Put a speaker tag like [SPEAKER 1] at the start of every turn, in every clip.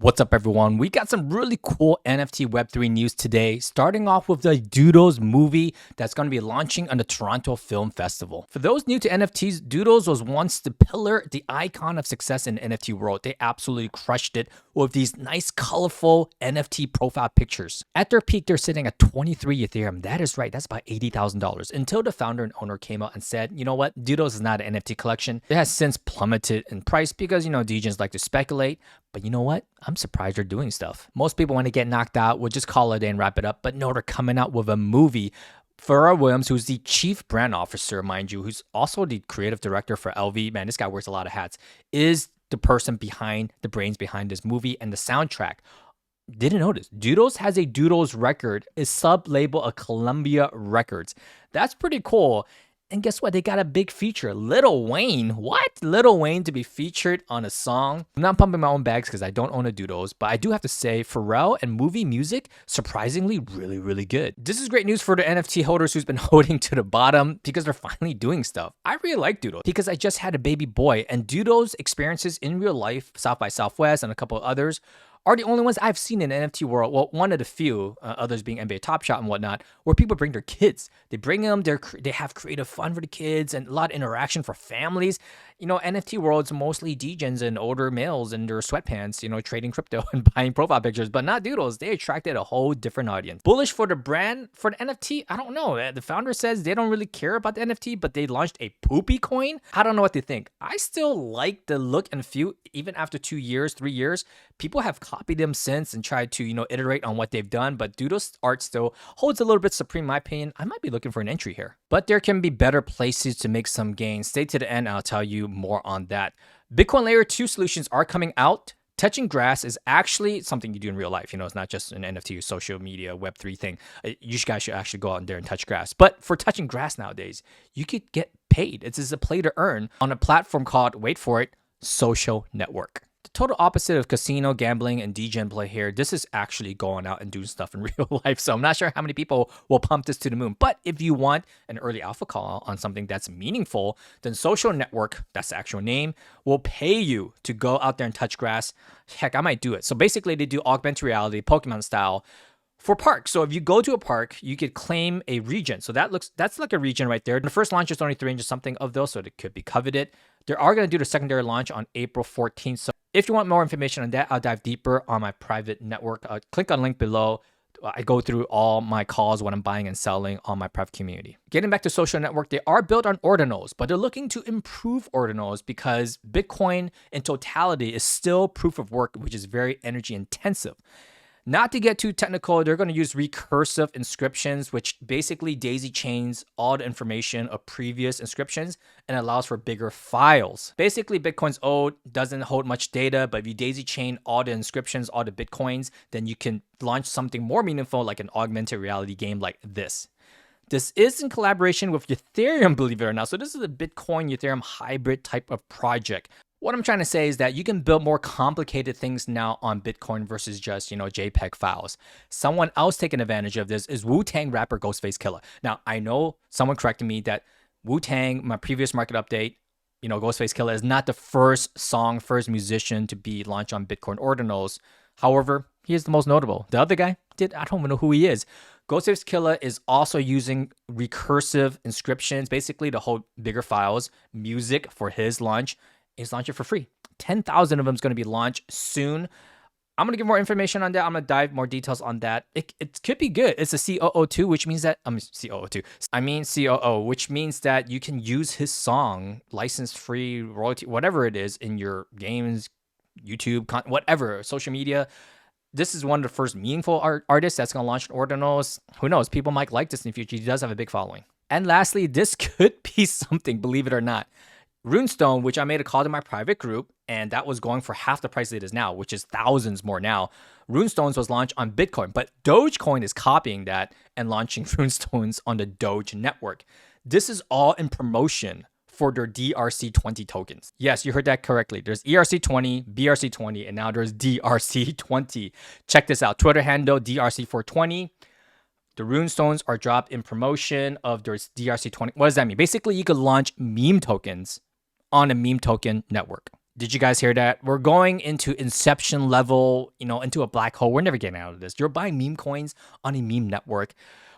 [SPEAKER 1] What's up, everyone? We got some really cool NFT Web3 news today, starting off with the Doodles movie that's going to be launching on the Toronto Film Festival. For those new to NFTs, Doodles was once the pillar, the icon of success in the NFT world. They absolutely crushed it with these nice, colorful NFT profile pictures. At their peak, they're sitting at 23 Ethereum. That is right, that's about $80,000. Until the founder and owner came out and said, you know what, Doodles is not an NFT collection. It has since plummeted in price because, degens like to speculate. But you know what? I'm surprised they're doing stuff. Most people, when they get knocked out, will just call it a day and wrap it up. But no, they're coming out with a movie. Pharrell Williams, who's the chief brand officer, mind you, who's also the creative director for LV. Man, this guy wears a lot of hats. Is the person behind the brains behind this movie and the soundtrack. Didn't notice. Doodles has a Doodles record, is sub-label of Columbia Records. That's pretty cool. And guess what? They got a big feature. Lil Wayne. What? Lil Wayne to be featured on a song. I'm not pumping my own bags because I don't own a Doodles, but I do have to say Pharrell and movie music, surprisingly, really good. This is great news for the NFT holders who's been holding to the bottom because they're finally doing stuff. I really like Doodles because I just had a baby boy, and Doodles experiences in real life, South by Southwest and a couple of others, are the only ones I've seen in the NFT world. Well, one of the few, others being NBA Top Shot and whatnot, where people bring their kids. They bring them, they have creative fun for the kids and a lot of interaction for families. NFT world's mostly degens and older males in their sweatpants, trading crypto and buying profile pictures, but not Doodles. They attracted a whole different audience. Bullish for the brand, for the NFT, I don't know. The founder says they don't really care about the NFT, but they launched a poopy coin. I don't know what they think. I still like the look and feel, even after 2 years, 3 years. People have copied them since and tried to, iterate on what they've done, but Doodles art still holds a little bit supreme, in my opinion. I might be looking for an entry here. But there can be better places to make some gains. Stay to the end, I'll tell you more on that. Bitcoin Layer 2 solutions are coming out. Touching grass is actually something you do in real life. It's not just an NFT or social media Web3 thing. You guys should actually go out there and touch grass. But for touching grass nowadays, you could get paid. It's a play to earn on a platform called, wait for it, Social Network. The total opposite of casino, gambling, and degen play here. This is actually going out and doing stuff in real life. So I'm not sure how many people will pump this to the moon. But if you want an early alpha call on something that's meaningful, then Social Network, that's the actual name, will pay you to go out there and touch grass. Heck, I might do it. So basically, they do augmented reality, Pokemon style, for parks. So if you go to a park, you could claim a region. So that's like a region right there. The first launch is only 300 something of those, so it could be coveted. They are going to do the secondary launch on April 14th. So if you want more information on that, I'll dive deeper on my private network. Click on link below. I go through all my calls when I'm buying and selling on my private community. Getting back to Social Network, they are built on ordinals, but they're looking to improve ordinals because Bitcoin in totality is still proof of work, which is very energy intensive. Not to get too technical, they're going to use recursive inscriptions, which basically daisy chains all the information of previous inscriptions and allows for bigger files. Basically, Bitcoin's old, doesn't hold much data, but if you daisy chain all the inscriptions, all the Bitcoins, then you can launch something more meaningful like an augmented reality game like this. This is in collaboration with Ethereum, believe it or not. So this is a Bitcoin Ethereum hybrid type of project. What I'm trying to say is that you can build more complicated things now on Bitcoin versus just, JPEG files. Someone else taking advantage of this is Wu-Tang rapper Ghostface Killah. Now, I know someone corrected me that Wu-Tang, my previous market update, Ghostface Killah is not the first first musician to be launched on Bitcoin ordinals. However, he is the most notable. The other guy, I don't even know who he is. Ghostface Killah is also using recursive inscriptions, basically to hold bigger files, music for his launch. He's launching for free. 10,000 of them is going to be launched soon. I'm going to give more information on that. I'm going to dive more details on that. It could be good. It's a COO2, which means that, COO, which means that you can use his song, license free, royalty, whatever it is, in your games, YouTube, whatever, social media. This is one of the first meaningful artists that's going to launch ordinals. Who knows? People might like this in the future. He does have a big following. And lastly, this could be something, believe it or not. Runestone, which I made a call to my private group, and that was going for half the price it is now, which is thousands more now. Runestones was launched on Bitcoin, but Dogecoin is copying that and launching Runestones on the Doge network. This is all in promotion for their DRC20 tokens. Yes, you heard that correctly. There's ERC20, BRC20, and now there's DRC20. Check this out. Twitter handle DRC420. The Runestones are dropped in promotion of their DRC20. What does that mean? Basically, you could launch meme tokens on a meme token network. Did you guys hear that? We're going into inception level, into a black hole. We're never getting out of this. You're buying meme coins on a meme network.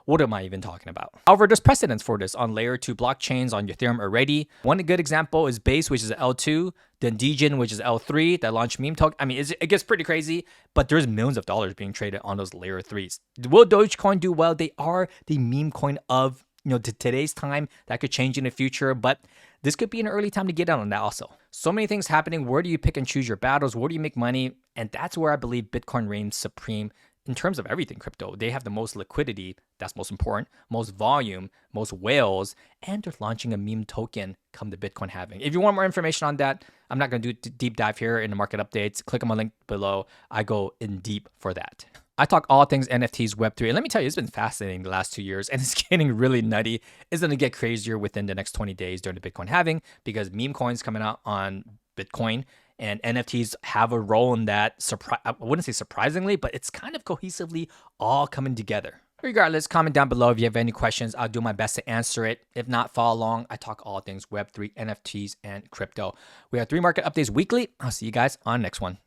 [SPEAKER 1] What am I even talking about? However, there's precedence for this on layer 2 blockchains on Ethereum already. One good example is Base, which is L2, then Degen, which is L3, that launched meme token. I mean, it gets pretty crazy, but there's millions of dollars being traded on those layer 3s. Will Dogecoin do well? They are the meme coin of today's time. That could change in the future, but this could be an early time to get out on that also. So many things happening. Where do you pick and choose your battles? Where do you make money? And that's where I believe Bitcoin reigns supreme in terms of everything crypto. They have the most liquidity. That's most important. Most volume, most whales, and they're launching a meme token come the Bitcoin halving. If you want more information on that, I'm not going to do a deep dive here in the market updates. Click on my link below. I go in deep for that. I talk all things NFTs, Web3, and let me tell you, it's been fascinating the last 2 years, and it's getting really nutty. It's going to get crazier within the next 20 days during the Bitcoin halving because meme coins coming out on Bitcoin and NFTs have a role in that. I wouldn't say surprisingly, but it's kind of cohesively all coming together. Regardless, comment down below if you have any questions. I'll do my best to answer it. If not, follow along. I talk all things Web3, NFTs, and crypto. We have 3 market updates weekly. I'll see you guys on the next one.